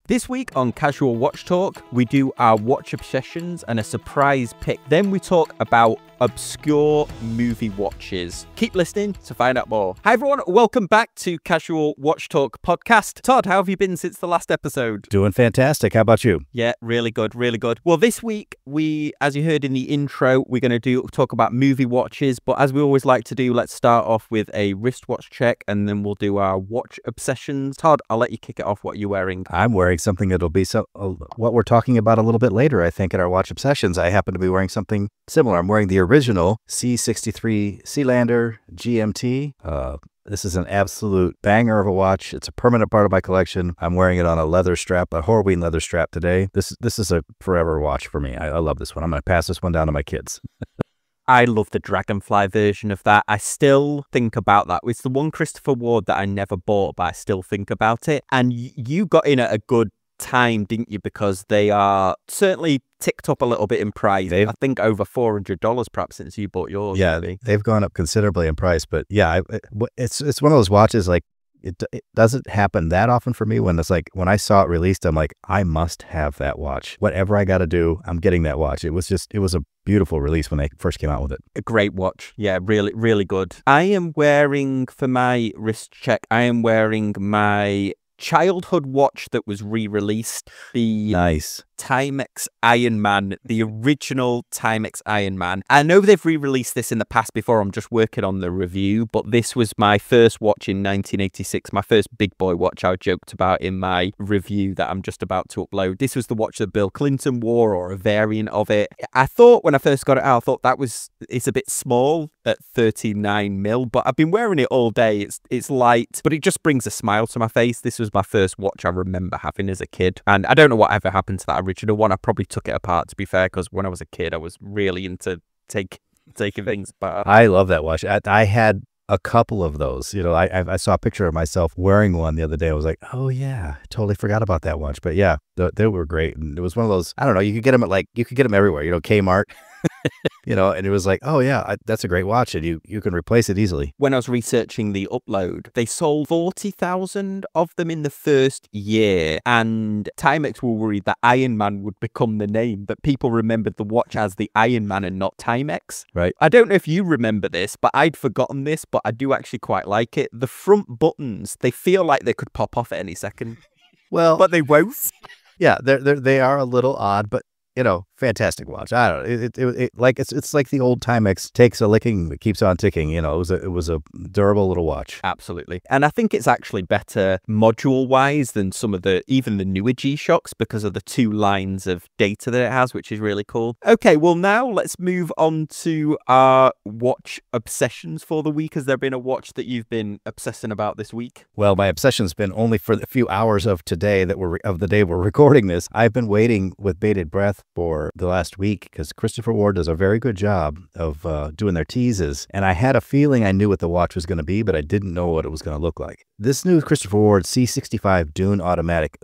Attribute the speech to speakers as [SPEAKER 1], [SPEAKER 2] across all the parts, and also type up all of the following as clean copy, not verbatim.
[SPEAKER 1] This week on Casual Watch Talk, we do our watch obsessions and a surprise pick. Then we talk about obscure movie watches. Keep listening to find out more. Hi everyone, welcome back to Casual Watch Talk podcast. Todd, how have you been since the last episode?
[SPEAKER 2] Doing fantastic. How about you?
[SPEAKER 1] Yeah, really good, really good. Well, this week as you heard in the intro, we're going to talk about movie watches, but as we always like to do, let's start off with a wristwatch check and then we'll do our watch obsessions. Todd, I'll let you kick it off. What are you wearing?
[SPEAKER 2] I'm wearing something that'll be what we're talking about a little bit later, I think, in our watch obsessions. I happen to be wearing something similar. I'm wearing the original C63 Sealander GMT. This is an absolute banger of a watch. It's a permanent part of my collection. I'm wearing it on a leather strap, a Horween leather strap today. This is a forever watch for me. I love this one. I'm going to pass this one down to my kids.
[SPEAKER 1] I love the Dragonfly version of that. I still think about that. It's the one Christopher Ward that I never bought, but I still think about it. And you got in at a good time, didn't you? Because they are certainly ticked up a little bit in price. I think over $400 perhaps since you bought yours.
[SPEAKER 2] Yeah,
[SPEAKER 1] maybe.
[SPEAKER 2] They've gone up considerably in price. But yeah, it's one of those watches like, it doesn't happen that often for me when it's like, when I saw it released, I'm like, I must have that watch. Whatever I got to do, I'm getting that watch. It was a beautiful release when they first came out with it.
[SPEAKER 1] A great watch. Yeah, really, really good. I am wearing, for my wrist check, I am wearing my childhood watch that was re-released. The
[SPEAKER 2] nice
[SPEAKER 1] Timex Iron Man, the original Timex Iron Man. I know they've re-released this in the past before. I'm just working on the review, but this was my first watch in 1986, my first big boy watch I joked about in my review that I'm just about to upload. This was the watch that Bill Clinton wore, or a variant of it. I thought when I first got it out, I thought it's a bit small at 39mm, but I've been wearing it all day. It's light, but it just brings a smile to my face. This was my first watch I remember having as a kid, and I don't know what ever happened to that original one. I probably took it apart, to be fair, because when I was a kid I was really into taking things apart.
[SPEAKER 2] I love that watch. I had a couple of those. You know, I saw a picture of myself wearing one the other day. I was like, oh yeah, I totally forgot about that watch. But yeah, they were great. And it was one of those, I don't know, you could get them everywhere, you know, Kmart. You know, and it was like, oh yeah, that's a great watch, and you can replace it easily.
[SPEAKER 1] When I was researching the upload, they sold 40,000 of them in the first year, and Timex were worried that Iron Man would become the name, but people remembered the watch as the Iron Man and not Timex.
[SPEAKER 2] Right.
[SPEAKER 1] I don't know if you remember this, but I'd forgotten this, but I do actually quite like it. The front buttons, they feel like they could pop off at any second.
[SPEAKER 2] Well,
[SPEAKER 1] but they won't.
[SPEAKER 2] Yeah, they are a little odd, but you know, fantastic watch. I don't know. It's like the old Timex, takes a licking, but keeps on ticking. You know, it was a durable little watch.
[SPEAKER 1] Absolutely. And I think it's actually better module wise than even the newer G-Shocks, because of the 2 lines of data that it has, which is really cool. Okay, well now let's move on to our watch obsessions for the week. Has there been a watch that you've been obsessing about this week?
[SPEAKER 2] Well, my obsession's been only for the few hours of today of the day we're recording this. I've been waiting with bated breath for the last week, because Christopher Ward does a very good job of doing their teases, and I had a feeling I knew what the watch was going to be, but I didn't know what it was going to look like. This new Christopher Ward C65 Dune Automatic,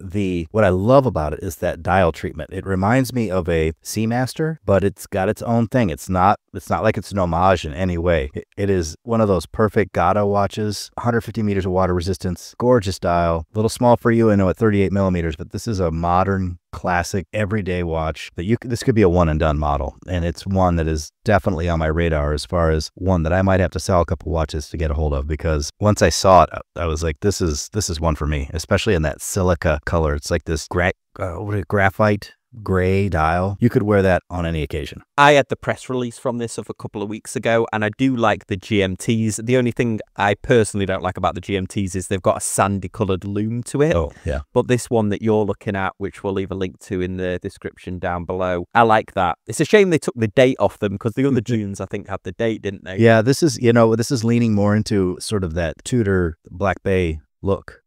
[SPEAKER 2] what I love about it is that dial treatment. It reminds me of a Seamaster, but it's got its own thing. It's not like it's an homage in any way. It is one of those perfect Gato watches, 150 meters of water resistance, gorgeous dial, a little small for you, I know, at 38mm, but this is a modern, classic, everyday watch that this could be a one and done model, and it's one that is definitely on my radar as far as one that I might have to sell a couple watches to get a hold of, because once I saw it, I was like, this is one for me, especially in that silica color. It's like this graphite gray dial. You could wear that on any occasion.
[SPEAKER 1] I had the press release from this of a couple of weeks ago, and I do like the GMTs. The only thing I personally don't like about the GMTs is they've got a sandy coloured loom to it.
[SPEAKER 2] Oh, yeah.
[SPEAKER 1] But this one that you're looking at, which we'll leave a link to in the description down below, I like that. It's a shame they took the date off them, because the other Dunes, I think, had the date, didn't they?
[SPEAKER 2] Yeah, this is leaning more into sort of that Tudor Black Bay look.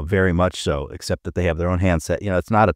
[SPEAKER 2] Very much so, except that they have their own handset. You know, it's not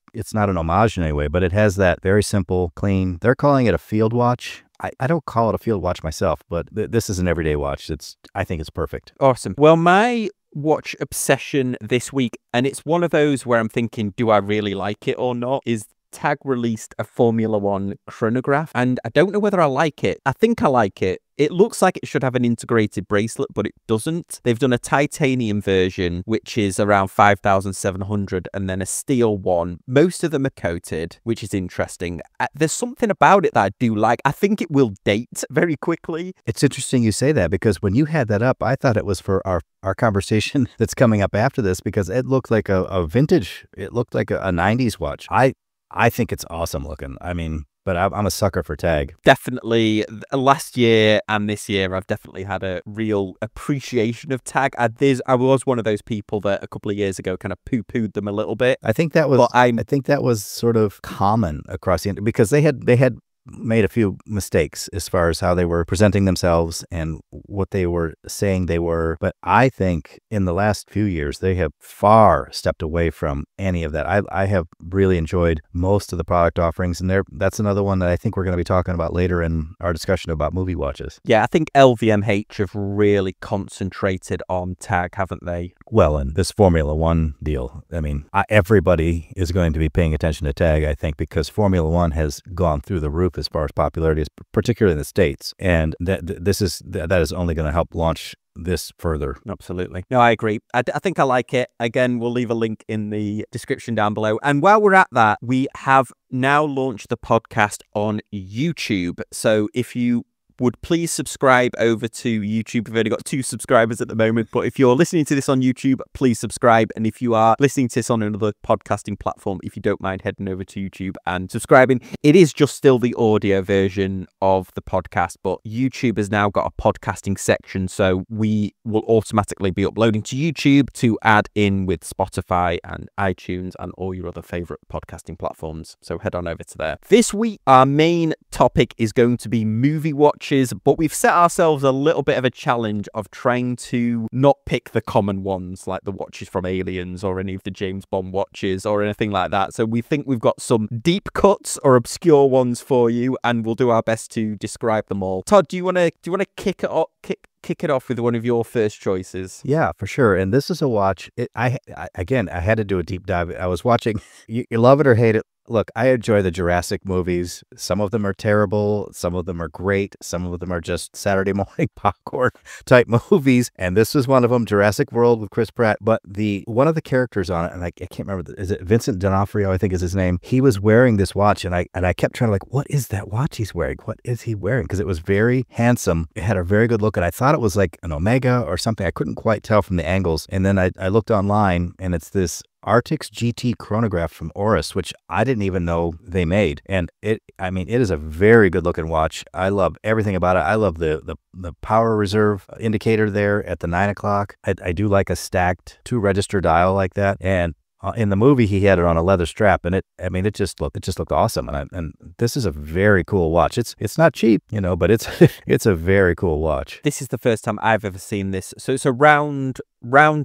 [SPEAKER 2] an homage in any way, but it has that very simple, clean. They're calling it a field watch. I don't call it a field watch myself, but this is an everyday watch. I think it's perfect.
[SPEAKER 1] Awesome. Well, my watch obsession this week, and it's one of those where I'm thinking, do I really like it or not, is Tag released a Formula One chronograph, and I don't know whether I like it. I think I like it. It looks like it should have an integrated bracelet, but it doesn't. They've done a titanium version, which is around 5,700, and then a steel one. Most of them are coated, which is interesting. There's something about it that I do like. I think it will date very quickly.
[SPEAKER 2] It's interesting you say that, because when you had that up, I thought it was for our conversation that's coming up after this, because it looked like a vintage, it looked like a 90s watch. I think it's awesome looking. I mean, but I'm a sucker for Tag.
[SPEAKER 1] Definitely, last year and this year, I've definitely had a real appreciation of Tag. I was one of those people that a couple of years ago kind of poo-pooed them a little bit.
[SPEAKER 2] I think that was sort of common across the industry, because they had made a few mistakes as far as how they were presenting themselves and what they were saying they were. But I think in the last few years, they have far stepped away from any of that. I have really enjoyed most of the product offerings, and that's another one that I think we're going to be talking about later in our discussion about movie watches.
[SPEAKER 1] Yeah, I think LVMH have really concentrated on Tag, haven't they?
[SPEAKER 2] Well, and this Formula One deal, I mean, everybody is going to be paying attention to Tag, I think, because Formula One has gone through the roof as far as popularity, particularly in the States. And that is only going to help launch this further.
[SPEAKER 1] Absolutely. No, I agree. I think I like it. Again, we'll leave a link in the description down below. And while we're at that, we have now launched the podcast on YouTube. So if you would please subscribe over to YouTube. We've only got 2 subscribers at the moment, but if you're listening to this on YouTube, please subscribe. And if you are listening to this on another podcasting platform, if you don't mind heading over to YouTube and subscribing, it is just still the audio version of the podcast, but YouTube has now got a podcasting section, so we will automatically be uploading to YouTube to add in with Spotify and iTunes and all your other favorite podcasting platforms. So head on over to there. This week, our main topic is going to be movie watch, but we've set ourselves a little bit of a challenge of trying to not pick the common ones like the watches from Aliens or any of the James Bond watches or anything like that. So we think we've got some deep cuts or obscure ones for you, and we'll do our best to describe them all. Todd, do you want to kick it off with one of your first choices?
[SPEAKER 2] Yeah, for sure. And this is a watch. I had to do a deep dive. I was watching. You love it or hate it. Look, I enjoy the Jurassic movies. Some of them are terrible. Some of them are great. Some of them are just Saturday morning popcorn type movies. And this was one of them, Jurassic World with Chris Pratt. But one of the characters on it, and I can't remember, is it Vincent D'Onofrio, I think is his name. He was wearing this watch, and I kept trying to what is that watch he's wearing? What is he wearing? Because it was very handsome. It had a very good look, and I thought it was like an Omega or something. I couldn't quite tell from the angles. And then I looked online, and it's this Artix GT chronograph from Oris, which I didn't even know they made. And it is a very good looking watch. I love everything about it. I love the power reserve indicator there at the 9 o'clock. I do like a stacked 2-register dial like that. And in the movie, he had it on a leather strap, and it just looked awesome. And this is a very cool watch. It's not cheap, but it's a very cool watch.
[SPEAKER 1] This is the first time I've ever seen this. So it's a round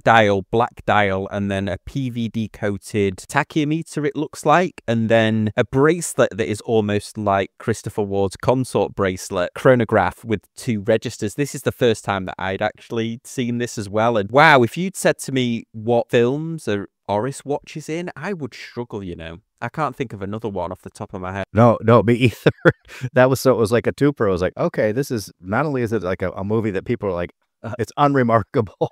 [SPEAKER 1] dial, black dial, and then a PVD coated tachymeter, it looks like, and then a bracelet that is almost like Christopher Ward's consort bracelet, chronograph with 2 registers. This is the first time that I'd actually seen this as well. And wow, if you'd said to me what films are Oris watches in, I would struggle, I can't think of another one off the top of my head.
[SPEAKER 2] No, me either. It was like a twofer. I was like, okay, this is, not only is it like a movie that people are like, it's unremarkable,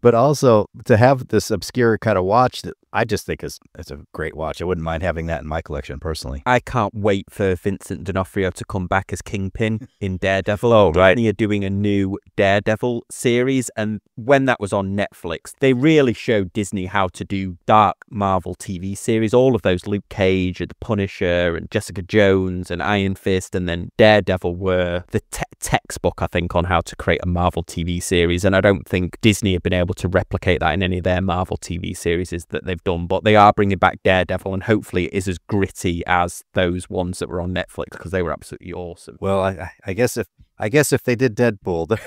[SPEAKER 2] but also to have this obscure kind of watch that I just think it's a great watch. I wouldn't mind having that in my collection personally.
[SPEAKER 1] I can't wait for Vincent D'Onofrio to come back as Kingpin in Daredevil.
[SPEAKER 2] Oh, right.
[SPEAKER 1] Disney are doing a new Daredevil series, and when that was on Netflix, they really showed Disney how to do dark Marvel TV series. All of those, Luke Cage and The Punisher and Jessica Jones and Iron Fist, and then Daredevil were the textbook, I think, on how to create a Marvel TV series. And I don't think Disney have been able to replicate that in any of their Marvel TV series that they've done, but they are bringing back Daredevil, and hopefully it is as gritty as those ones that were on Netflix, because they were absolutely awesome.
[SPEAKER 2] Well, I guess if they did Deadpool,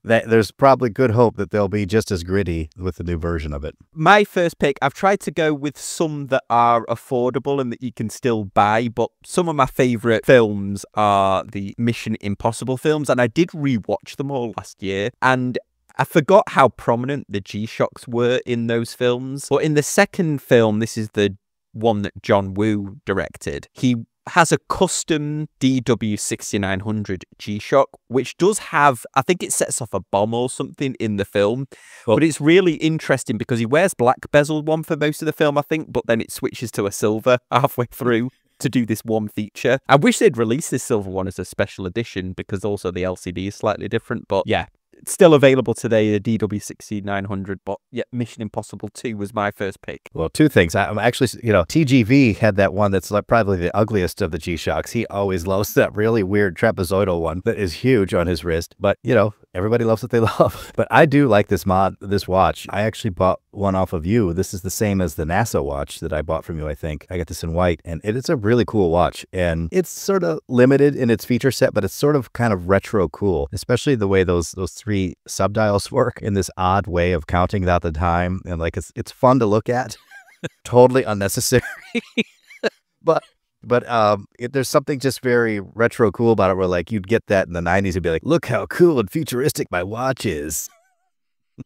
[SPEAKER 2] there's probably good hope that they'll be just as gritty with the new version of it.
[SPEAKER 1] My first pick, I've tried to go with some that are affordable and that you can still buy, but some of my favorite films are the Mission Impossible films, and I did rewatch them all last year, and I forgot how prominent the G-Shocks were in those films. But in the second film, this is the one that John Woo directed. He has a custom DW6900 G-Shock, which does have, I think it sets off a bomb or something in the film. But it's really interesting because he wears black bezel one for most of the film, I think, but then it switches to a silver halfway through to do this one feature. I wish they'd release this silver one as a special edition because also the LCD is slightly different, but yeah. It's still available today, the DW6900, but yeah, Mission Impossible 2 was my first pick.
[SPEAKER 2] Well, two things. I'm actually, TGV had that one that's like probably the ugliest of the G-Shocks. He always loves that really weird trapezoidal one that is huge on his wrist. But, everybody loves what they love. But I do like this watch. I actually bought one off of you. This is the same as the NASA watch that I bought from you, I think. I got this in white, and it's a really cool watch. And it's sort of limited in its feature set, but it's sort of kind of retro cool, especially the way those three subdials work in this odd way of counting without the time. And like, it's fun to look at. Totally unnecessary. But there's something just very retro cool about it where like you'd get that in the 90s and be like, look how cool and futuristic my watch is.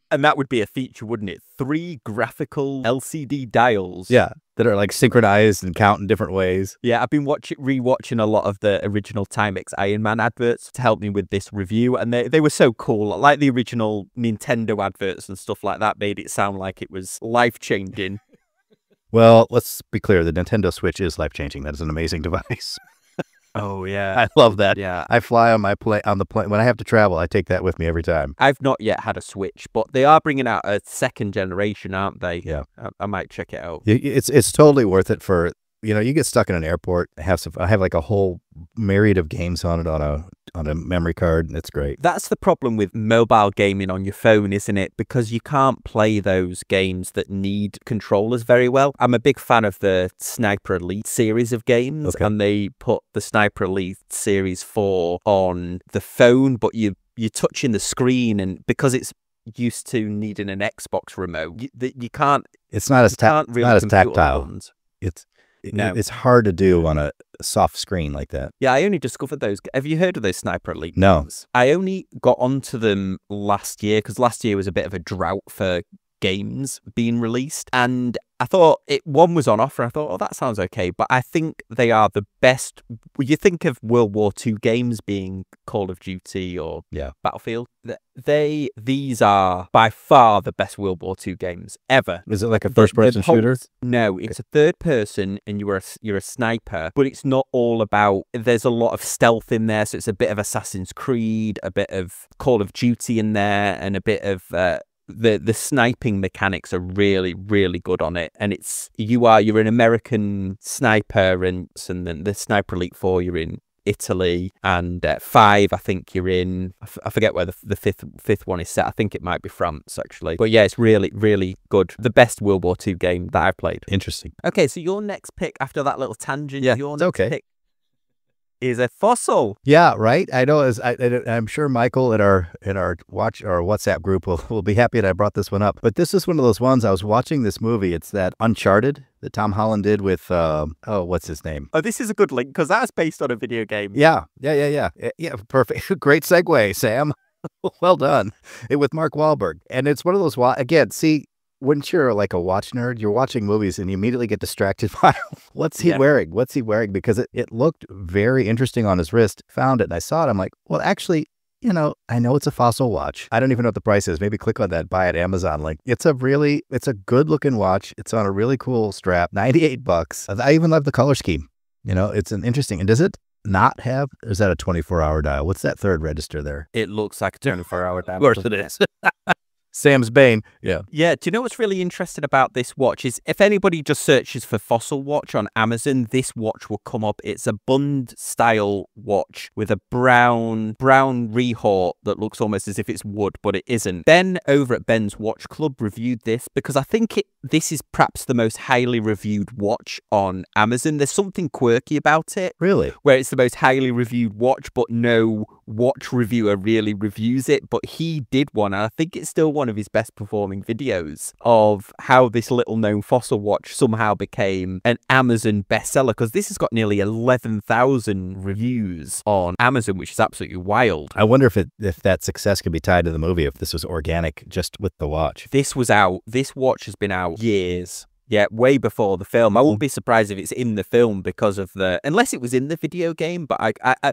[SPEAKER 1] And that would be a feature, wouldn't it? 3 graphical LCD dials.
[SPEAKER 2] Yeah, that are like synchronized and count in different ways.
[SPEAKER 1] Yeah, I've been rewatching a lot of the original Timex Iron Man adverts to help me with this review, and they were so cool. Like the original Nintendo adverts and stuff like that made it sound like it was life-changing.
[SPEAKER 2] Well, let's be clear. The Nintendo Switch is life-changing. That is an amazing device.
[SPEAKER 1] Oh, yeah.
[SPEAKER 2] I love that.
[SPEAKER 1] Yeah.
[SPEAKER 2] I fly on the plane. When I have to travel, I take that with me every time.
[SPEAKER 1] I've not yet had a Switch, but they are bringing out a second generation, aren't they?
[SPEAKER 2] Yeah.
[SPEAKER 1] I might check it out.
[SPEAKER 2] It's totally worth it for, you get stuck in an airport. I have like a whole myriad of games on it on a memory card. It's great.
[SPEAKER 1] That's the problem with mobile gaming on your phone, isn't it? Because you can't play those games that need controllers very well. I'm a big fan of the Sniper Elite series of games, and they put the Sniper Elite Series 4 on the phone, but you're touching the screen, and because it's used to needing an Xbox remote, you can't.
[SPEAKER 2] It's not as tactile. It's hard to do on a soft screen like that.
[SPEAKER 1] Yeah, I only discovered those. Have you heard of those Sniper Elite
[SPEAKER 2] No.
[SPEAKER 1] games? I only got onto them last year because last year was a bit of a drought for games being released, and I thought one was on offer. I thought, oh, that sounds okay, but I think they are the best. You think of World War II games being Call of Duty or Battlefield. These are by far the best World War II games ever.
[SPEAKER 2] Is it like a first-person shooter?
[SPEAKER 1] No, it's a third person, and you're a sniper, but it's not all about. There's a lot of stealth in there, so it's a bit of Assassin's Creed, a bit of Call of Duty in there, and a bit of. The sniping mechanics are really, really good on it, and you're an American sniper, and then the Sniper Elite 4 you're in Italy, and 5 I think you're in. I forget where the fifth one is set. I think it might be France actually, but yeah, it's really, really good. The best World War II game that I've played.
[SPEAKER 2] Interesting.
[SPEAKER 1] Okay, so your next pick after that little tangent.
[SPEAKER 2] Yeah,
[SPEAKER 1] your
[SPEAKER 2] it's
[SPEAKER 1] next
[SPEAKER 2] okay.
[SPEAKER 1] pick is a fossil.
[SPEAKER 2] Yeah, right. I know. I'm sure Michael in our WhatsApp group will be happy that I brought this one up. But this is one of those ones. I was watching this movie. It's that Uncharted that Tom Holland did with what's his name?
[SPEAKER 1] Oh, this is a good link because that's based on a video game.
[SPEAKER 2] Yeah. Perfect. Great segue, Sam. Well done. With Mark Wahlberg, and it's one of those. Again, see. Wouldn't you're like a watch nerd? You're watching movies and you immediately get distracted by what's he wearing? What's he wearing? Because it looked very interesting on his wrist. Found it and I saw it. I'm like, well, actually, I know it's a Fossil watch. I don't even know what the price is. Maybe click on that buy at Amazon link. It's a good looking watch. It's on a really cool strap. $98. I even love the color scheme. It's an interesting. And does it not have? Or is that a 24-hour dial? What's that third register there?
[SPEAKER 1] It looks like a 24-hour dial.
[SPEAKER 2] Of course it is. Sam's Bane. Yeah.
[SPEAKER 1] Yeah. Do you know what's really interesting about this watch is if anybody just searches for Fossil watch on Amazon, this watch will come up. It's a Bund style watch with a brown rehaut that looks almost as if it's wood, but it isn't. Ben over at Ben's Watch Club reviewed this because I think this is perhaps the most highly reviewed watch on Amazon. There's something quirky about it.
[SPEAKER 2] Really?
[SPEAKER 1] Where it's the most highly reviewed watch, but no watch reviewer really reviews it. But he did one, and I think it's still one of his best performing videos of how this little known Fossil watch somehow became an Amazon bestseller, because this has got nearly 11,000 reviews on Amazon, which is absolutely wild.
[SPEAKER 2] I wonder if that success could be tied to the movie, if this was organic just with the watch.
[SPEAKER 1] This watch has been out years. Yeah, way before the film. I wouldn't be surprised if it's in the film because of unless it was in the video game, but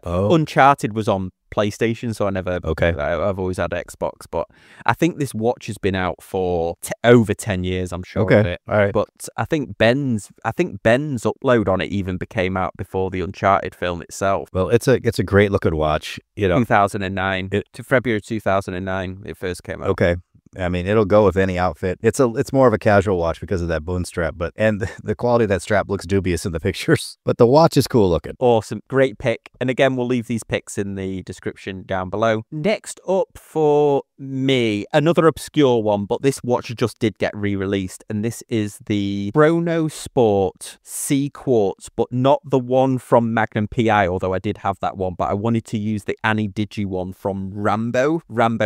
[SPEAKER 1] Uncharted was on PlayStation, so I never, I've always had Xbox, but I think this watch has been out for over 10 years, I'm sure of it.
[SPEAKER 2] All right.
[SPEAKER 1] But I think Ben's upload on it even became out before the Uncharted film itself.
[SPEAKER 2] Well, it's a great looking watch,
[SPEAKER 1] 2009, to February 2009, it first came out.
[SPEAKER 2] Okay. I mean, it'll go with any outfit. It's more of a casual watch because of that bone strap, and the quality of that strap looks dubious in the pictures, but the watch is cool looking.
[SPEAKER 1] Awesome. Great pick. And again, we'll leave these picks in the description down below. Next up for me, another obscure one, but this watch just did get re-released, and this is the Chrono Sport C Quartz, but not the one from Magnum PI, although I did have that one, but I wanted to use the Annie Digi one from Rambo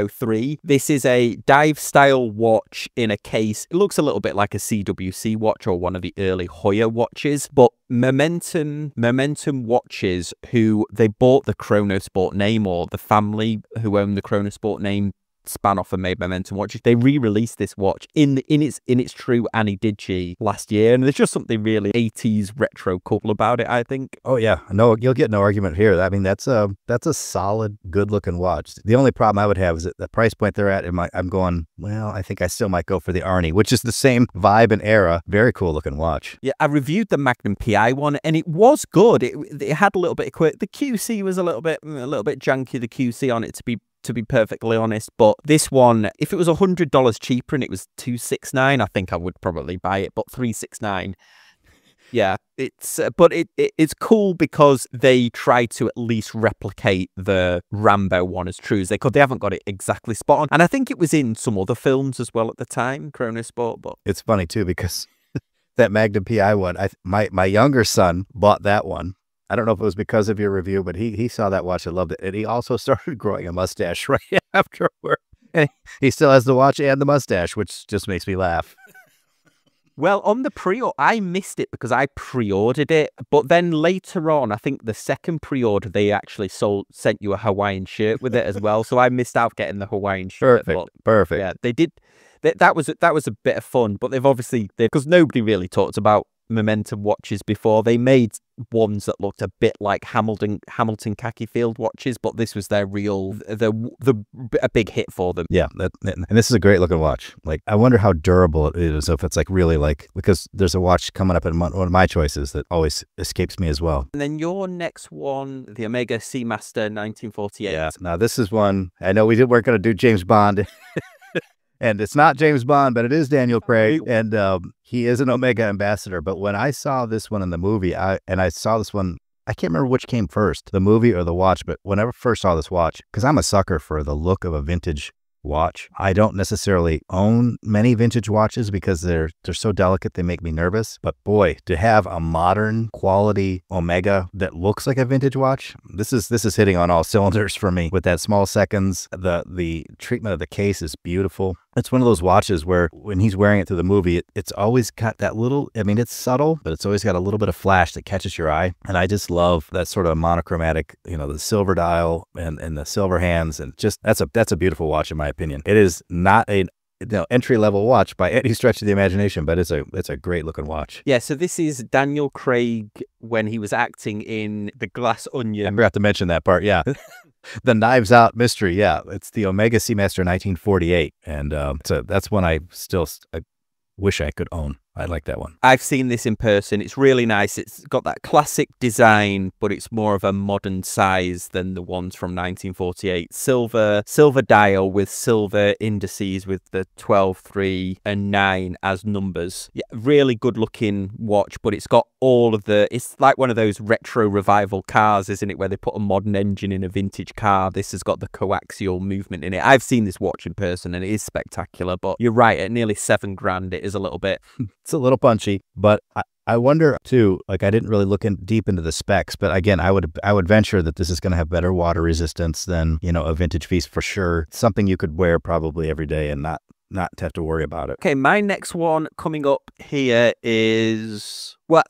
[SPEAKER 1] 3. This is a dive style watch in a case. It looks a little bit like a CWC watch or one of the early Hoya watches, but Momentum Watches, who they bought the Chrono Sport name, or the family who owned the Chrono Sport name span off and made Momentum watches. They re-released this watch in its true Annie Digi last year, and there's just something really 80s retro cool about it, I think.
[SPEAKER 2] Oh yeah, no, you'll get no argument here. I mean, that's a solid, good looking watch. The only problem I would have is at the price point they're at. I'm going, well, I think I still might go for the Arnie, which is the same vibe and era. Very cool looking watch.
[SPEAKER 1] Yeah, I reviewed the Magnum PI one, and it was good. It had a little bit of quirk. The QC was a little bit janky. The QC on it, to be perfectly honest, but this one, if it was $100 cheaper and it was $269, I think I would probably buy it. But $369, yeah, it's cool because they try to at least replicate the Rambo one as true as they could. They haven't got it exactly spot on, and I think it was in some other films as well at the time, Chrono Sport. But
[SPEAKER 2] it's funny too because that Magnum PI one, my younger son bought that one. I don't know if it was because of your review, but he saw that watch and loved it. And he also started growing a mustache right afterward. And he still has the watch and the mustache, which just makes me laugh.
[SPEAKER 1] Well, on the pre-order, I missed it because I pre-ordered it. But then later on, I think the second pre-order, they actually sent you a Hawaiian shirt with it as well. So I missed out getting the Hawaiian shirt.
[SPEAKER 2] Perfect.
[SPEAKER 1] Yeah, they did. That was a bit of fun. But they've obviously, because nobody really talked about Momentum watches before. They made ones that looked a bit like Hamilton khaki field watches, but this was their real a big hit for them.
[SPEAKER 2] Yeah, and this is a great looking watch. Like, I wonder how durable it is, if it's like really like, because there's a watch coming up in one of my choices that always escapes me as well.
[SPEAKER 1] And then your next one, the Omega Seamaster 1948.
[SPEAKER 2] Yeah, now this is one, I know weren't going to do James Bond. And it's not James Bond, but it is Daniel Craig, and he is an Omega ambassador. But when I saw this one in the movie, I saw this one, I can't remember which came first, the movie or the watch, but whenever I first saw this watch, because I'm a sucker for the look of a vintage watch. I don't necessarily own many vintage watches because they're so delicate, they make me nervous. But boy, to have a modern quality Omega that looks like a vintage watch, this is hitting on all cylinders for me. With that small seconds, the treatment of the case is beautiful. It's one of those watches where when he's wearing it through the movie, it's always got that little, I mean, it's subtle, but it's always got a little bit of flash that catches your eye. And I just love that sort of monochromatic, the silver dial and the silver hands. And just, that's a beautiful watch in my opinion. It is not a entry-level watch by any stretch of the imagination, but it's a great looking watch.
[SPEAKER 1] Yeah, so this is Daniel Craig when he was acting in The Glass Onion.
[SPEAKER 2] I forgot to mention that part, yeah. The Knives Out mystery, yeah. It's the Omega Seamaster 1948, and so that's one I wish I could own. I like that one.
[SPEAKER 1] I've seen this in person. It's really nice. It's got that classic design, but it's more of a modern size than the ones from 1948. Silver dial with silver indices with the 12, 3, and 9 as numbers. Yeah, really good looking watch, but it's got all of it's like one of those retro revival cars, isn't it, where they put a modern engine in a vintage car. This has got the coaxial movement in it. I've seen this watch in person and it is spectacular, but you're right, at nearly $7,000, it is a little bit...
[SPEAKER 2] It's a little punchy, but I wonder too, like I didn't really look deep into the specs, but again, I would venture that this is going to have better water resistance than, a vintage piece for sure. Something you could wear probably every day and not have to worry about it.
[SPEAKER 1] Okay, my next one coming up here is... Well,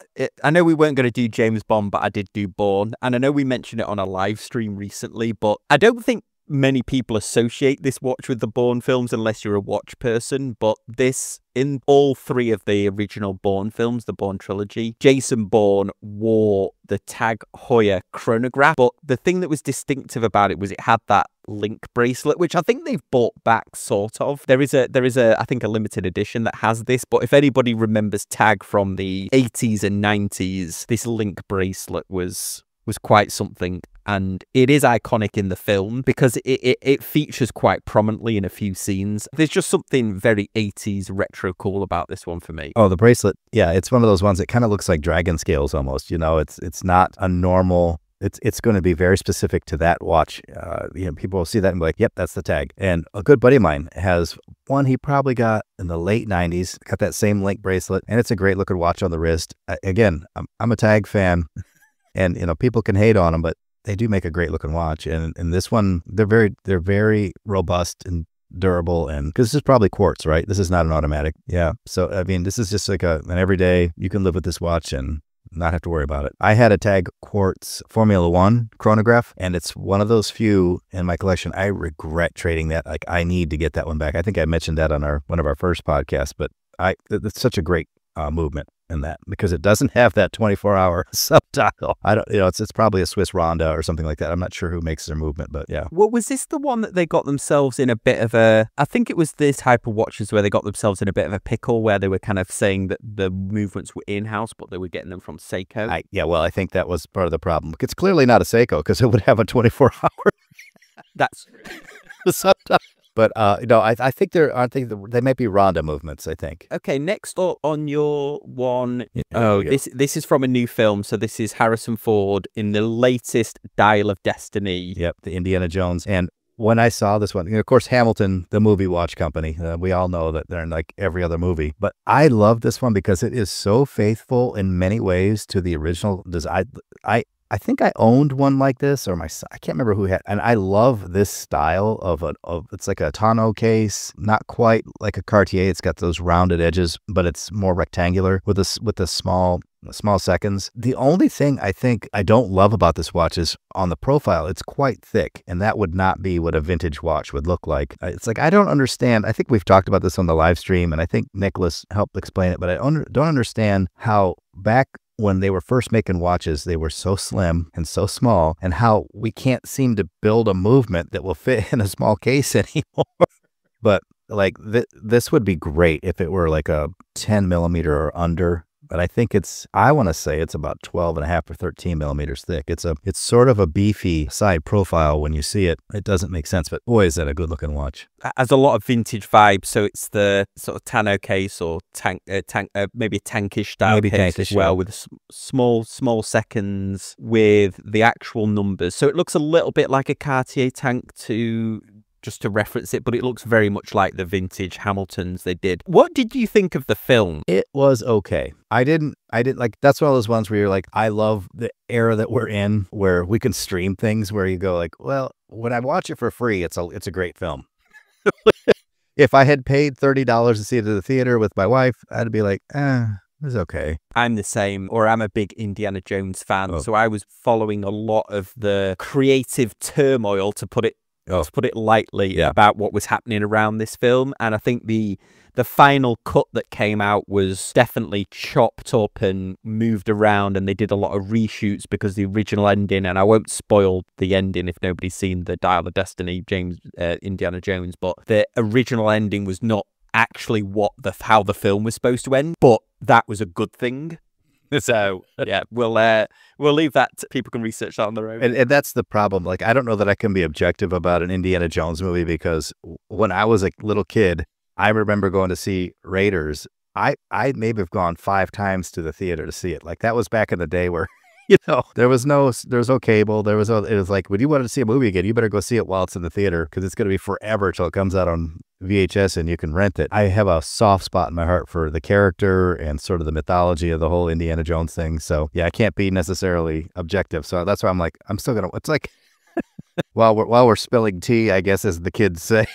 [SPEAKER 1] I know we weren't going to do James Bond, but I did do Bourne. And I know we mentioned it on a live stream recently, but I don't think many people associate this watch with the Bourne films unless you're a watch person, but this, in all three of the original Bourne films, the Bourne trilogy, Jason Bourne wore the Tag Heuer chronograph, but the thing that was distinctive about it was it had that link bracelet, which I think they've brought back sort of. There is a I think a limited edition that has this, but if anybody remembers Tag from the 80s and 90s, this link bracelet was quite something, and it is iconic in the film because it features quite prominently in a few scenes. There's just something very 80s retro cool about this one for me.
[SPEAKER 2] Oh, the bracelet. Yeah, it's one of those ones that kind of looks like dragon scales almost. You know, it's not a normal. It's going to be very specific to that watch. You know, people will see that and be like, yep, that's the Tag. And a good buddy of mine has one he probably got in the late 90s, got that same link bracelet, and it's a great looking watch on the wrist. Again, I'm a Tag fan, and, you know, people can hate on them, but they do make a great looking watch. And this one, they're very robust and durable, and because this is probably quartz, right? This is not an automatic. Yeah. So, I mean, this is just like an everyday, you can live with this watch and not have to worry about it. I had a Tag Quartz Formula One chronograph, and it's one of those few in my collection. I regret trading that. Like, I need to get that one back. I think I mentioned that on one of our first podcasts, but it's such a great movement in that because it doesn't have that 24-hour subdial. I don't, you know, it's probably a Swiss Ronda or something like that. I'm not sure who makes their movement, but yeah.
[SPEAKER 1] Well, was this the one that they got themselves in a bit of a, I think it was this type of watches where they got themselves in a bit of a pickle where they were kind of saying that the movements were in-house, but they were getting them from Seiko.
[SPEAKER 2] Yeah, well, I think that was part of the problem. It's clearly not a Seiko because it would have a 24-hour.
[SPEAKER 1] That's
[SPEAKER 2] the subdial. But no, I think they might be Ronda movements, I think.
[SPEAKER 1] Okay, next up on your one.
[SPEAKER 2] Yeah,
[SPEAKER 1] this is from a new film. So this is Harrison Ford in the latest Dial of Destiny.
[SPEAKER 2] Yep, the Indiana Jones. And when I saw this one, you know, of course, Hamilton, the movie watch company, we all know that they're in like every other movie. But I love this one because it is so faithful in many ways to the original design. I think I owned one like this, or I can't remember who had, and I love this style of it's like a tonneau case, not quite like a Cartier. It's got those rounded edges, but it's more rectangular with the small seconds. The only thing I think I don't love about this watch is on the profile, it's quite thick, and that would not be what a vintage watch would look like. It's like, I don't understand. I think we've talked about this on the live stream, and I think Nicholas helped explain it, but I don't understand how back when they were first making watches, they were so slim and so small, and how we can't seem to build a movement that will fit in a small case anymore. But like this would be great if it were like a 10 millimeter or under. But I think I want to say it's about 12.5 or 13 millimeters thick. It's sort of a beefy side profile when you see it. It doesn't make sense, but boy, is that a good looking watch.
[SPEAKER 1] It has a lot of vintage vibes. So it's the sort of tonneau case or maybe a tankish style case as well, with small seconds with the actual numbers. So it looks a little bit like a Cartier tank just to reference it, but it looks very much like the vintage Hamiltons they did. What did you think of the film?
[SPEAKER 2] It was okay. I didn't like, that's one of those ones where you're like, I love the era that we're in where we can stream things where you go like, well, when I watch it for free, it's a great film. If I had paid $30 to see it at the theater with my wife, I'd be like, it's okay.
[SPEAKER 1] I'm the same, or I'm a big Indiana Jones fan, so I was following a lot of the creative turmoil, to put it lightly, about what was happening around this film. And I think the final cut that came out was definitely chopped up and moved around, and they did a lot of reshoots because the original ending, and I won't spoil the ending if nobody's seen the Dial of Destiny, Indiana Jones, but the original ending was not actually how the film was supposed to end, but that was a good thing. So yeah, we'll leave that. People can research that on their own.
[SPEAKER 2] And that's the problem. Like, I don't know that I can be objective about an Indiana Jones movie, because when I was a little kid, I remember going to see Raiders. I maybe have gone 5 times to the theater to see it. Like, that was back in the day where, you know, there was no cable. It was like, when you wanted to see a movie again, you better go see it while it's in the theater, because it's going to be forever till it comes out on VHS and you can rent it. I have a soft spot in my heart for the character and sort of the mythology of the whole Indiana Jones thing. So yeah, I can't be necessarily objective. So that's why I'm like, I'm still gonna, it's like, while we're spilling tea, I guess, as the kids say,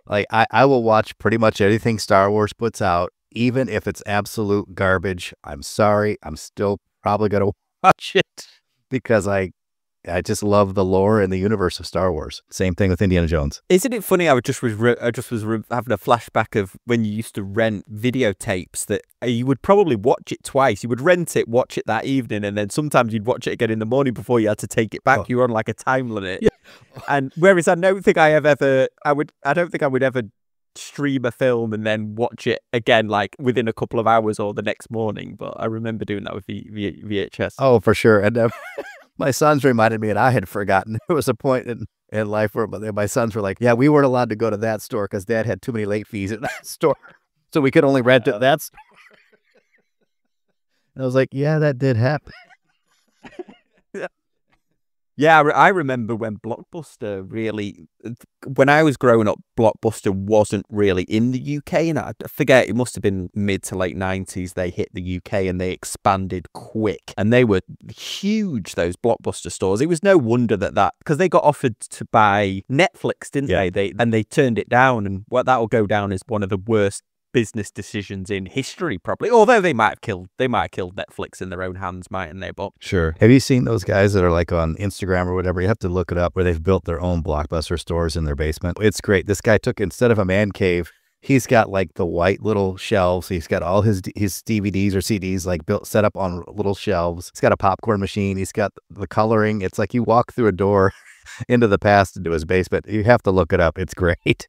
[SPEAKER 2] like I will watch pretty much anything Star Wars puts out, even if it's absolute garbage. I'm sorry, I'm still probably gonna watch it, because I I just love the lore and the universe of Star Wars. Same thing with Indiana Jones.
[SPEAKER 1] Isn't it funny? I just was having a flashback of when you used to rent videotapes that you would probably watch it twice. You would rent it, watch it that evening, and then sometimes you'd watch it again in the morning before you had to take it back.
[SPEAKER 2] Oh.
[SPEAKER 1] You were on like a time limit.
[SPEAKER 2] Yeah.
[SPEAKER 1] And whereas I don't think I don't think I would ever stream a film and then watch it again like within a couple of hours or the next morning. But I remember doing that with VHS.
[SPEAKER 2] Oh, for sure. And my sons reminded me, and I had forgotten. There was a point in life where my sons were like, yeah, we weren't allowed to go to that store because Dad had too many late fees at that store. So we could only rent at that store. And I was like, yeah, that did happen.
[SPEAKER 1] Yeah, I remember when Blockbuster really, when I was growing up, Blockbuster wasn't really in the UK, and I forget, it must have been mid to late 90s they hit the UK and they expanded quick, and they were huge, those Blockbuster stores. It was no wonder that because they got offered to buy Netflix, didn't they? And they turned it down, and that'll go down as one of the worst business decisions in history, probably. Although they might have killed Netflix in their own hands, mightn't they? But
[SPEAKER 2] sure. Have you seen those guys that are like on Instagram or whatever? You have to look it up, where they've built their own Blockbuster stores in their basement. It's great. This guy took, instead of a man cave, he's got like the white little shelves. He's got all his DVDs or CDs like set up on little shelves. He's got a popcorn machine. He's got the coloring. It's like you walk through a door into the past into his basement. You have to look it up. It's great.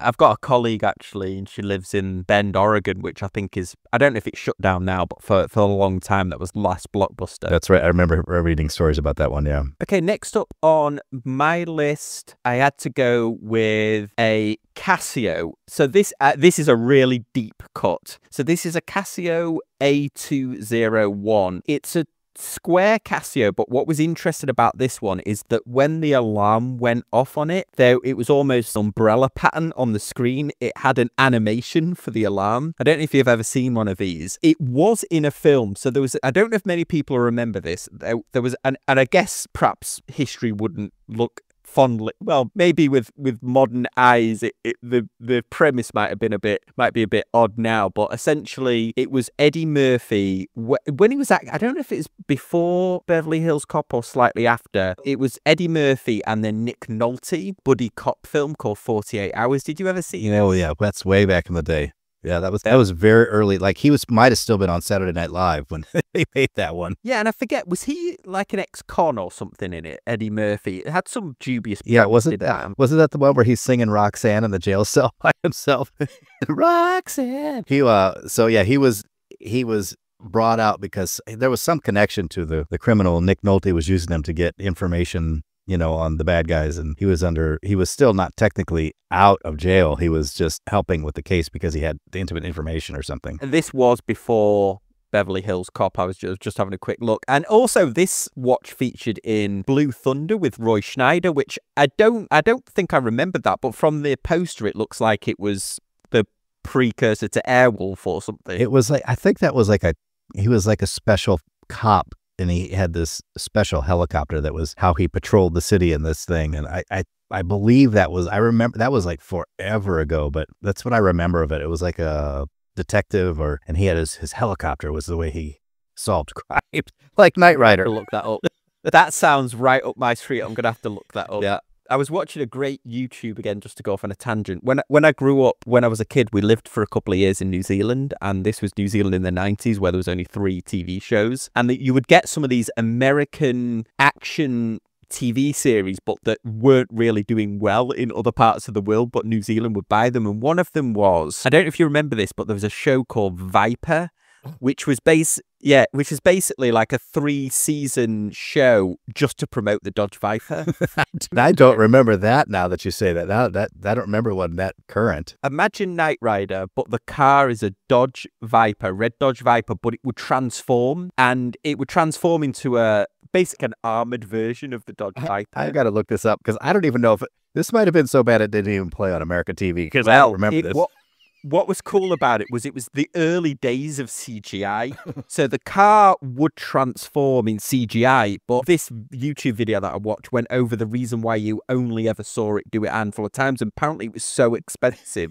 [SPEAKER 1] I've got a colleague actually, and she lives in Bend, Oregon, which I think is, I don't know if it's shut down now, but for a long time that was the last Blockbuster.
[SPEAKER 2] That's right. I remember reading stories about that one, yeah.
[SPEAKER 1] Okay, next up on my list, I had to go with a Casio. So this is a really deep cut. So this is a Casio A201. It's a square Casio, but what was interesting about this one is that when the alarm went off on it, it was almost an umbrella pattern on the screen. It had an animation for the alarm. I don't know if you've ever seen one of these. It was in a film, so there was, I don't know if many people remember this, there was, and I guess perhaps history wouldn't look fondly, well, maybe with modern eyes, the premise might be a bit odd now, but essentially it was Eddie Murphy when he was I don't know if it was before Beverly Hills Cop or slightly after. It was Eddie Murphy and then Nick Nolte buddy cop film called 48 Hours. Did you ever see it?
[SPEAKER 2] Oh yeah, that's way back in the day. Yeah, that was very early. Like he might have still been on Saturday Night Live when they made that one.
[SPEAKER 1] Yeah, and I forget, was he like an ex-con or something in it? Eddie Murphy. It had some dubious.
[SPEAKER 2] Yeah, wasn't that the one where he's singing Roxanne in the jail cell by himself? Roxanne. He was brought out because there was some connection to the criminal. Nick Nolte was using them to get information, on the bad guys, and he was still not technically out of jail. He was just helping with the case because he had the intimate information or something.
[SPEAKER 1] And this was before Beverly Hills Cop. I was just having a quick look. And also this watch featured in Blue Thunder with Roy Schneider, which I don't think I remembered that, but from the poster it looks like it was the precursor to Airwolf or something.
[SPEAKER 2] It was like, I think that was he was like a special cop, and he had this special helicopter that was how he patrolled the city in this thing. And I believe I remember that was like forever ago, but that's what I remember of it. It was like a detective, and he had his helicopter was the way he solved crime, like Knight Rider.
[SPEAKER 1] Look that up. That sounds right up my street. I'm gonna have to look that up.
[SPEAKER 2] Yeah.
[SPEAKER 1] I was watching a great YouTube again, just to go off on a tangent. When I grew up, when I was a kid, we lived for a couple of years in New Zealand, and this was New Zealand in the 90s, where there was only 3 TV shows, and you would get some of these American action TV series, but that weren't really doing well in other parts of the world, but New Zealand would buy them. And one of them was, I don't know if you remember this, but there was a show called Viper, which was basically like a 3-season show just to promote the Dodge Viper.
[SPEAKER 2] I don't remember that now that you say that. Now that I don't remember one that current.
[SPEAKER 1] Imagine Knight Rider, but the car is a Dodge Viper, red Dodge Viper, but it would transform, and it would transform into basically an armored version of the Dodge Viper.
[SPEAKER 2] I got to look this up because I don't even know if this might have been so bad it didn't even play on American TV, because I don't remember this.
[SPEAKER 1] What was cool about it was the early days of CGI. So the car would transform in CGI, but this YouTube video that I watched went over the reason why you only ever saw it do it a handful of times. And apparently it was so expensive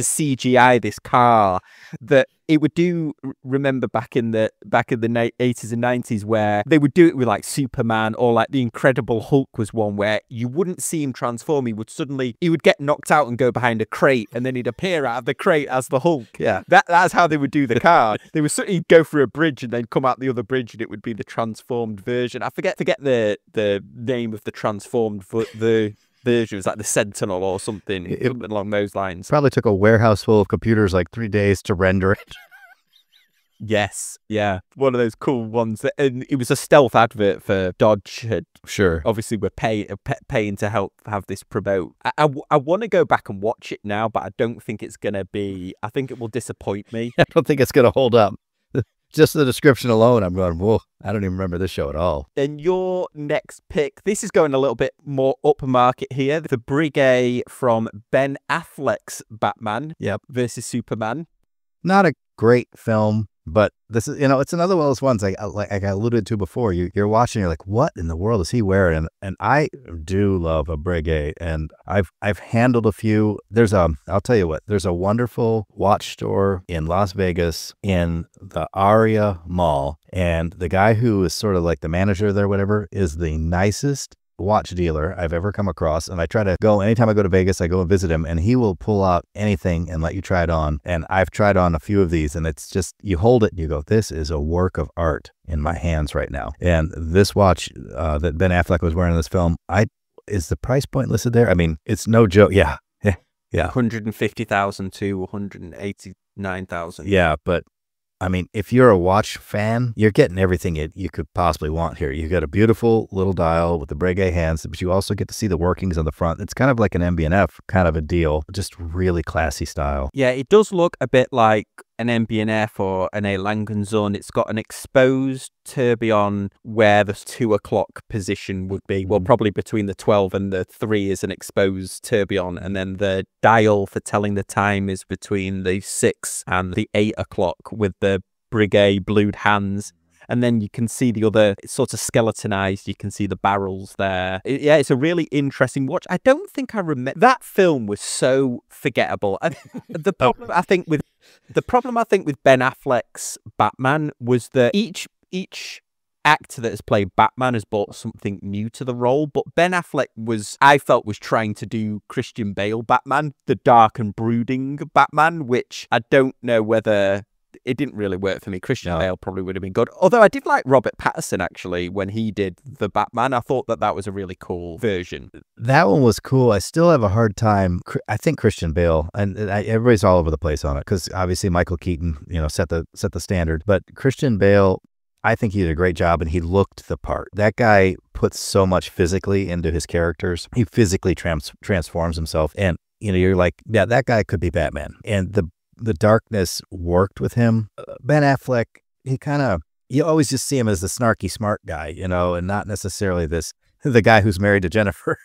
[SPEAKER 1] CGI this car that it would do. Remember back in the 80s and 90s where they would do it with like Superman, or like the Incredible Hulk was one where you wouldn't see him transform. He would get knocked out and go behind a crate, and then he'd appear out of the crate as the Hulk.
[SPEAKER 2] Yeah.
[SPEAKER 1] That's how they would do the car. He'd go through a bridge and then come out the other bridge, and it would be the transformed version. I forget the name of the transformed the version. It was like the Sentinel or something along those lines.
[SPEAKER 2] Probably took a warehouse full of computers like 3 days to render it.
[SPEAKER 1] Yes, yeah, one of those cool ones. And it was a stealth advert for Dodge.
[SPEAKER 2] Sure.
[SPEAKER 1] Obviously, we're paying to help have this promote. I want to go back and watch it now, but I don't think it's going to be... I think it will disappoint me.
[SPEAKER 2] I don't think it's going to hold up. Just the description alone, I'm going, whoa, I don't even remember this show at all.
[SPEAKER 1] Then your next pick, this is going a little bit more upmarket here. The Brigade from Ben Affleck's Batman versus Superman.
[SPEAKER 2] Not a great film, but this is, it's another one of those ones like I alluded to before. You're watching, you're like, what in the world is he wearing? And I do love a Brigade, and I've handled a few. I'll tell you what, there's a wonderful watch store in Las Vegas in the Aria Mall, and the guy who is sort of like the manager there, whatever, is the nicest watch dealer I've ever come across. And I try to go, anytime I go to Vegas, I go and visit him, and he will pull out anything and let you try it on. And I've tried on a few of these, and it's just, you hold it and you go, this is a work of art in my hands right now. And this watch that Ben Affleck was wearing in this film, is the price point listed there? I mean, it's no joke. Yeah.
[SPEAKER 1] 150,000 to 189,000.
[SPEAKER 2] Yeah, but I mean, if you're a watch fan, you're getting everything you could possibly want here. You got a beautiful little dial with the Breguet hands, but you also get to see the workings on the front. It's kind of like an MB&F kind of a deal, just really classy style.
[SPEAKER 1] Yeah, it does look a bit like an MB&F or an A. Langenzoon. It's got an exposed tourbillon where the 2 o'clock position would be. Well, probably between the 12 and the 3 is an exposed tourbillon, and then the dial for telling the time is between the 6 and the 8 o'clock with the Breguet blued hands. And then you can see the other, it's sort of skeletonized. You can see the barrels there. It's a really interesting watch. I don't think I remember. That film was so forgettable. The problem I think with Ben Affleck's Batman was that each actor that has played Batman has brought something new to the role. But Ben Affleck I felt was trying to do Christian Bale Batman, the dark and brooding Batman, which I don't know whether... It didn't really work for me. Christian Bale probably would have been good. Although I did like Robert Pattinson, actually, when he did the Batman. I thought that was a really cool version.
[SPEAKER 2] That one was cool. I still have a hard time. I think Christian Bale, and everybody's all over the place on it, because obviously Michael Keaton, set the standard. But Christian Bale, I think he did a great job, and he looked the part. That guy puts so much physically into his characters. He physically transforms himself. And, you're like, yeah, that guy could be Batman. And the darkness worked with him. Ben Affleck, you always just see him as the snarky smart guy, and not necessarily the guy who's married to Jennifer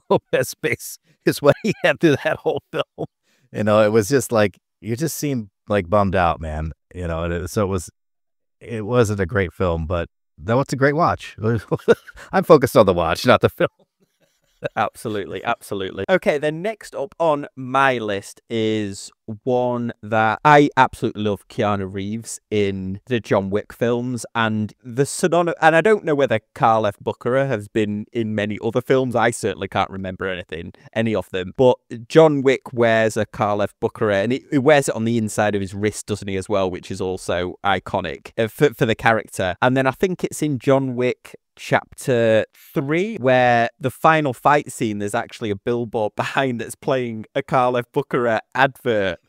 [SPEAKER 2] Lopez face is what he had through that whole film. It was just like, you just seemed like bummed out, man. So it wasn't a great film, but that was a great watch. I'm focused on the watch, not the film.
[SPEAKER 1] Absolutely. Okay, then next up on my list is one that I absolutely love, Keanu Reeves in the John Wick films, and and I don't know whether Karl F. Bucherer has been in many other films. I certainly can't remember any of them, but John Wick wears a Karl F. Bucherer, and he wears it on the inside of his wrist, doesn't he, as well, which is also iconic for the character. And then I think it's in John Wick Chapter 3, where the final fight scene, there's actually a billboard behind that's playing a Karl F. Bucherer advert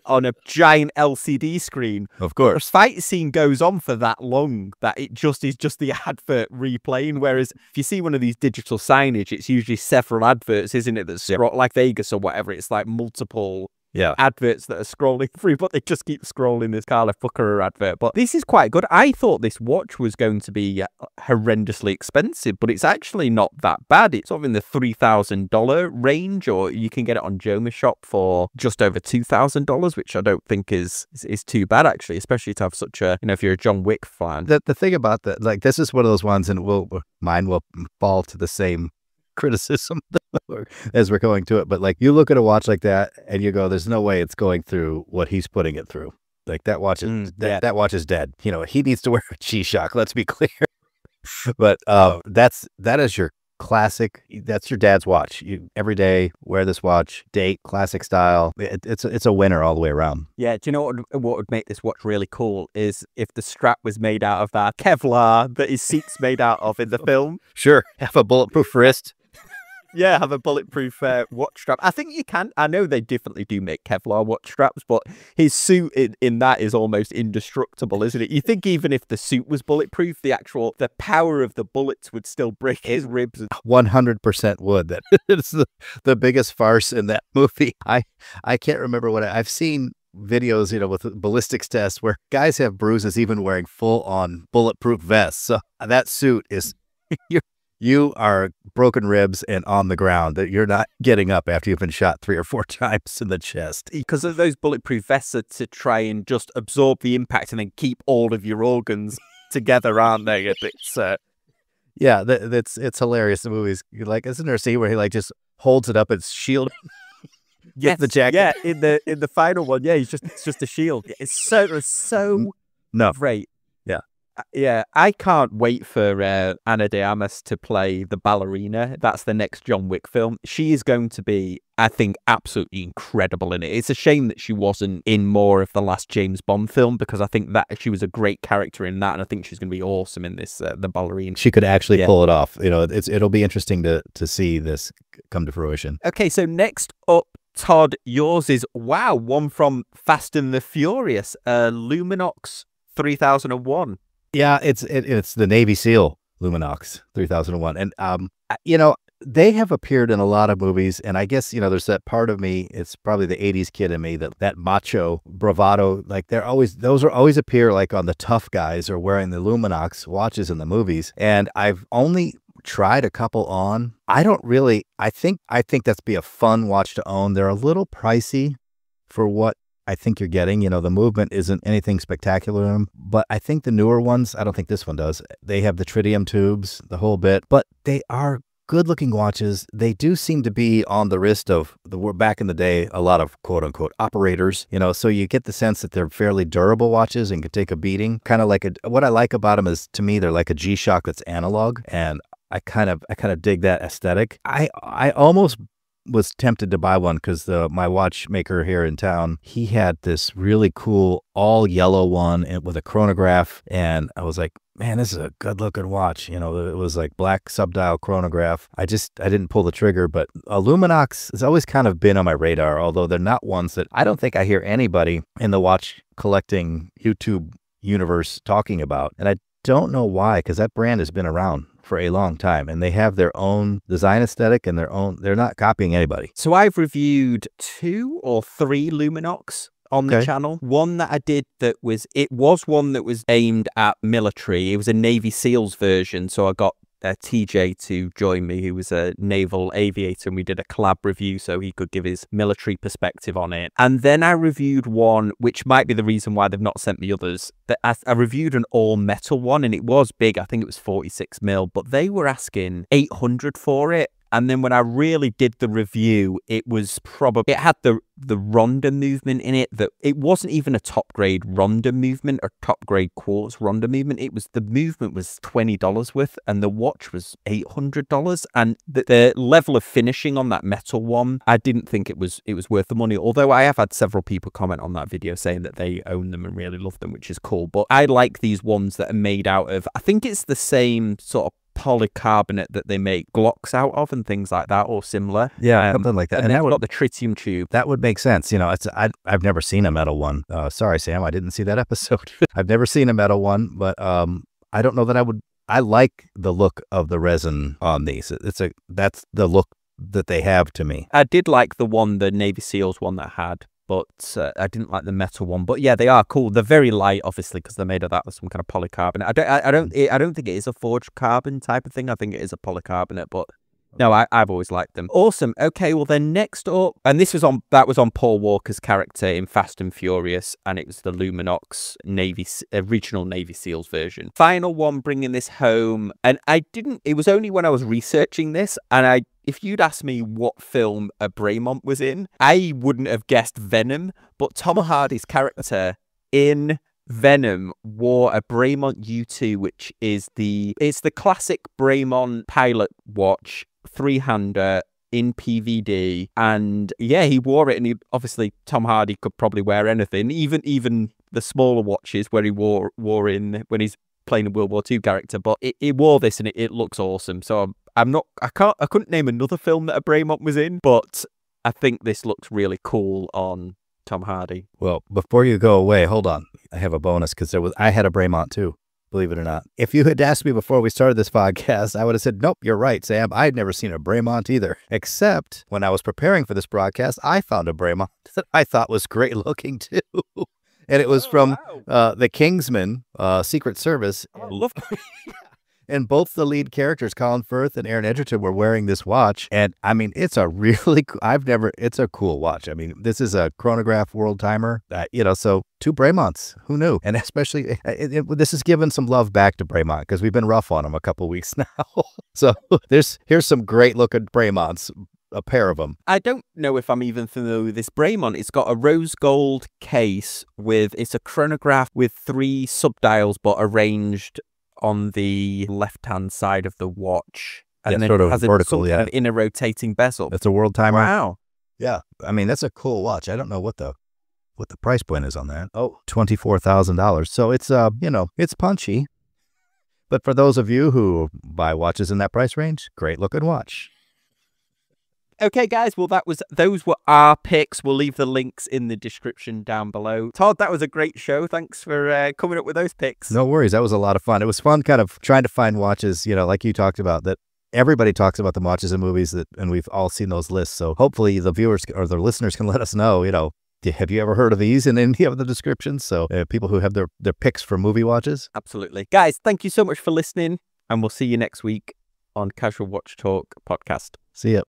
[SPEAKER 1] on a giant LCD screen.
[SPEAKER 2] Of course.
[SPEAKER 1] The fight scene goes on for that long that it just is just the advert replaying, whereas if you see one of these digital signage, it's usually several adverts, isn't it, that's like Vegas or whatever. It's like multiple adverts that are scrolling through, but they just keep scrolling this Karl F. Bucherer advert. But this is quite good. I thought this watch was going to be horrendously expensive, but it's actually not that bad. It's sort of in the $3,000 range, or you can get it on Joma Shop for just over $2,000, which I don't think is too bad, actually, especially to have such a, if you're a John Wick fan.
[SPEAKER 2] The thing about that, like, this is one of those ones, and mine will fall to the same criticism as we're going to it. But like, you look at a watch like that and you go, there's no way it's going through what he's putting it through. Like that watch is that watch is dead. You know, he needs to wear a G-Shock. Let's be clear. But that is your classic. That's your dad's watch. You every day wear this watch, date, classic style. It's a winner all the way around.
[SPEAKER 1] Yeah. Do you know what would make this watch really cool is if the strap was made out of that Kevlar that his seat's made out of in the film.
[SPEAKER 2] Sure, have a bulletproof wrist.
[SPEAKER 1] Yeah, have a bulletproof watch strap. I think you can. I know they definitely do make Kevlar watch straps, but his suit in that is almost indestructible, isn't it? You think even if the suit was bulletproof, the power of the bullets would still break his ribs.
[SPEAKER 2] 100% would. That is the biggest farce in that movie. I can't remember what I've seen videos, you know, with ballistics tests where guys have bruises even wearing full on bulletproof vests. So that suit is you are broken ribs and on the ground, that you're not getting up after you've been shot 3 or 4 times in the chest.
[SPEAKER 1] Because of those bulletproof vests are to try and just absorb the impact and then keep all of your organs together, aren't they? It's
[SPEAKER 2] yeah, it's hilarious. The movie's like, isn't there a scene where he like just holds it up and shield?
[SPEAKER 1] Yes,
[SPEAKER 2] the jacket.
[SPEAKER 1] Yeah, in the final one, yeah, it's just a shield. It's so great. Yeah, I can't wait for Ana de Armas to play the ballerina. That's the next John Wick film. She is going to be, I think, absolutely incredible in it. It's a shame that she wasn't in more of the last James Bond film, because I think that she was a great character in that, and I think she's going to be awesome in this, the ballerina.
[SPEAKER 2] She could actually pull it off. You know, it'll be interesting to see this come to fruition.
[SPEAKER 1] Okay, so next up, Todd, yours is, one from Fast and the Furious, Luminox 3001.
[SPEAKER 2] Yeah, it's the Navy SEAL Luminox 3001. And, you know, they have appeared in a lot of movies. And I guess, you know, there's that part of me, it's probably the 80s kid in me, that macho bravado, like those always appear like on the tough guys or wearing the Luminox watches in the movies. And I've only tried a couple on. I think that's be a fun watch to own. They're a little pricey for what I think you're getting. You know, the movement isn't anything spectacular in them, but I think the newer ones, I don't think this one does. They have the tritium tubes, the whole bit, but they are good looking watches. They do seem to be on the wrist of back in the day, a lot of quote unquote operators, you know, so you get the sense that they're fairly durable watches and can take a beating. Kind of like what I like about them is, to me, they're like a G-Shock that's analog, and I kind of dig that aesthetic. I almost was tempted to buy one because my watchmaker here in town, he had this really cool all yellow one with a chronograph, and I was like, man, this is a good looking watch. You know, it was like black subdial chronograph. I didn't pull the trigger, but a Luminox has always kind of been on my radar, although they're not ones that I don't think I hear anybody in the watch collecting YouTube universe talking about. And I don't know why, because that brand has been around for a long time, and they have their own design aesthetic and they're not copying anybody.
[SPEAKER 1] So I've reviewed 2 or 3 Luminox on the channel. One that I did it was one that was aimed at military. It was a Navy SEALs version, so I got TJ to join me, who was a naval aviator, and we did a collab review so he could give his military perspective on it. And then I reviewed one, which might be the reason why they've not sent me others, that I reviewed an all metal one, and it was big. I think it was 46 mil, but they were asking 800 for it. And then when I really did the review, it had the Ronda movement in it, that it wasn't even a top grade Ronda movement or top grade quartz Ronda movement. The movement was $20 worth and the watch was $800. And the level of finishing on that metal one, I didn't think it was worth the money. Although I have had several people comment on that video saying that they own them and really love them, which is cool. But I like these ones that are made out of, I think it's the same sort of polycarbonate that they make Glocks out of and things like that, or similar.
[SPEAKER 2] Yeah, something like that.
[SPEAKER 1] And that got the tritium tube.
[SPEAKER 2] That would make sense. You know, I've never seen a metal one. Sorry, Sam, I didn't see that episode. I've never seen a metal one, but I don't know that I would. I like the look of the resin on these. That's the look that they have to me.
[SPEAKER 1] I did like the Navy SEALs one that I had, but I didn't like the metal one. But yeah, they are cool. They're very light, obviously, because they're made of that with some kind of polycarbonate. I don't think it is a forged carbon type of thing. I think it is a polycarbonate, but No, I've always liked them. Awesome. Okay, well then next up, and that was on Paul Walker's character in Fast and Furious, and it was the Luminox regional Navy SEALs version. Final one bringing this home, and it was only when I was researching this, and if you'd asked me what film a Braymont was in, I wouldn't have guessed Venom, but Tom Hardy's character in Venom wore a Braymont U2, which is the classic Braymont pilot watch, 3-hander in PVD, and yeah, he wore it, and obviously Tom Hardy could probably wear anything, even the smaller watches where he wore in when he's playing a World War II character, but he wore this and it looks awesome. So I couldn't name another film that a Braymont was in, but I think this looks really cool on Tom Hardy.
[SPEAKER 2] Well, before you go away, hold on. I have a bonus because I had a Braymont too, believe it or not. If you had asked me before we started this podcast, I would have said, nope, you're right, Sam. I'd never seen a Braymont either. Except when I was preparing for this broadcast, I found a Braymont that I thought was great looking too. And it was from the Kingsman Secret Service.
[SPEAKER 1] I love
[SPEAKER 2] And both the lead characters, Colin Firth and Aaron Edgerton, were wearing this watch. And I mean, it's a really, it's a cool watch. I mean, this is a chronograph world timer, so 2 Braymonts, who knew? And especially, this is giving some love back to Braymont because we've been rough on them a couple weeks now. So here's some great looking Braymonts. A pair of them.
[SPEAKER 1] I don't know if I'm even familiar with this Braymont. It's got a rose gold case it's a chronograph with 3 subdials, but arranged on the left-hand side of the watch. And then
[SPEAKER 2] sort of
[SPEAKER 1] has
[SPEAKER 2] vertical,
[SPEAKER 1] an inner rotating bezel.
[SPEAKER 2] It's a world timer.
[SPEAKER 1] Wow.
[SPEAKER 2] Yeah. I mean, that's a cool watch. I don't know what the price point is on that. Oh, $24,000. So it's, it's punchy. But for those of you who buy watches in that price range, great looking watch.
[SPEAKER 1] Okay, guys, well, those were our picks. We'll leave the links in the description down below. Todd, that was a great show. Thanks for coming up with those picks.
[SPEAKER 2] No worries. That was a lot of fun. It was fun kind of trying to find watches, like you talked about, that everybody talks about the watches in movies, and we've all seen those lists. So hopefully the viewers or the listeners can let us know, have you ever heard of these in any of the descriptions? So people who have their picks for movie watches.
[SPEAKER 1] Absolutely. Guys, thank you so much for listening, and we'll see you next week on Casual Watch Talk podcast.
[SPEAKER 2] See ya.